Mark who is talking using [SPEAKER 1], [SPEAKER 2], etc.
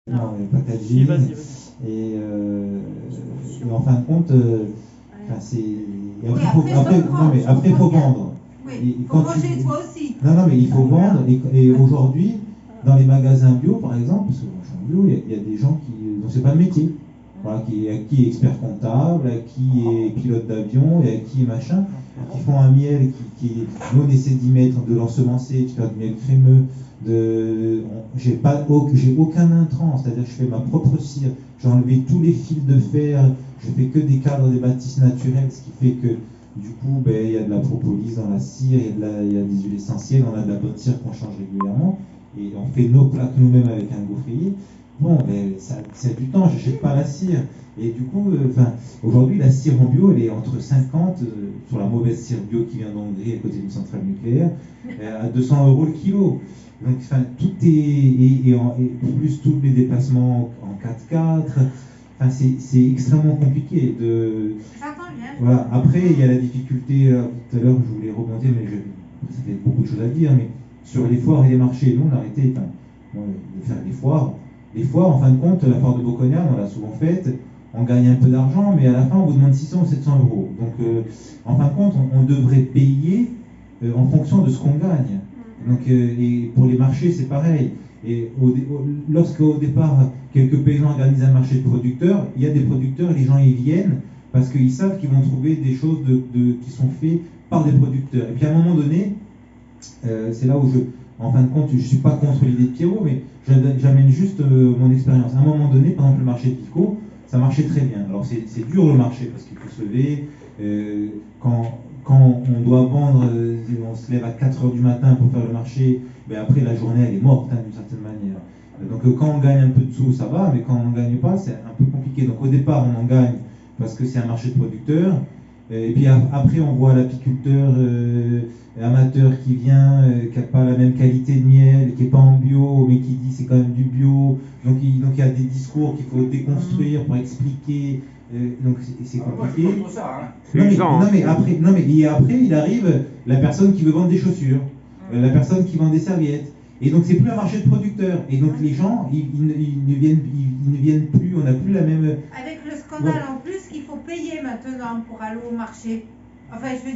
[SPEAKER 1] Non, il n'y a pas 4G.
[SPEAKER 2] Si, vas-y.
[SPEAKER 1] Et en fin de compte, c'est. Et
[SPEAKER 3] Oui,
[SPEAKER 1] après, il faut vendre.
[SPEAKER 3] Oui,
[SPEAKER 1] Et
[SPEAKER 3] il faut manger toi aussi.
[SPEAKER 1] Non, mais il faut vendre. Et aujourd'hui, dans les magasins bio, par exemple, parce que moi je suis en bio, il y a des gens dont c'est pas le métier. Voilà, qui est expert comptable, qui est pilote d'avion, et qui est machin, qui font un miel nous on essaie d'y mettre, de l'ensemencer, de faire du miel crémeux, j'ai aucun intrant, c'est-à-dire que je fais ma propre cire, j'ai enlevé tous les fils de fer, je fais que des cadres, des bâtisses naturelles, ce qui fait que du coup, il y a de la propolis dans la cire, il y a des huiles essentielles, on a de la bonne cire qu'on change régulièrement, et on fait nos plaques nous-mêmes avec un gaufrier. Bon, c'est du temps, j'achète pas la cire. Et du coup, aujourd'hui, la cire en bio, elle est entre 50, sur la mauvaise cire bio qui vient d'Hongrie à côté d'une centrale nucléaire, à 200 € le kilo. Donc, tout est. Et plus tous les déplacements en 4x4. C'est extrêmement compliqué.
[SPEAKER 3] J'entends bien.
[SPEAKER 1] Voilà. Après, il y a la difficulté, tout à l'heure, je voulais remonter, mais ça fait beaucoup de choses à dire, mais sur les foires et les marchés, nous, on a arrêté de faire des foires. Les foires, en fin de compte, la foire de Bocognane, on l'a souvent faite, on gagne un peu d'argent, mais à la fin, on vous demande 600 ou 700 €. Donc, en fin de compte, on devrait payer en fonction de ce qu'on gagne. Donc, et pour les marchés, c'est pareil. Et lorsqu'au départ, quelques paysans organisent un marché de producteurs, il y a des producteurs et les gens y viennent parce qu'ils savent qu'ils vont trouver des choses qui sont faites par des producteurs. Et puis à un moment donné, c'est là où en fin de compte, je ne suis pas contre l'idée de Pierrot, mais j'amène juste mon expérience. À un moment donné, par exemple, le marché de Pico, ça marchait très bien. Alors c'est dur le marché parce qu'il faut se lever. Quand on doit vendre, on se lève à 4h du matin pour faire le marché, après la journée elle est morte d'une certaine manière. Donc quand on gagne un peu de sous, ça va, mais quand on ne gagne pas, c'est un peu compliqué. Donc au départ, on en gagne parce que c'est un marché de producteurs. Et puis après, on voit l'apiculteur amateur qui vient, qui n'a pas la même qualité de miel, qui n'est pas en bio, mais qui dit c'est quand même du bio. Donc il y a des discours qu'il faut déconstruire pour expliquer. Donc c'est compliqué. Non mais après il arrive la personne qui veut vendre des chaussures, la personne qui vend des serviettes. Et donc c'est plus un marché de producteurs. Et donc les gens, ils ne viennent plus, on n'a plus la même.
[SPEAKER 3] Avec le scandale en plus qu'il faut payer maintenant pour aller au marché. Enfin, je veux dire.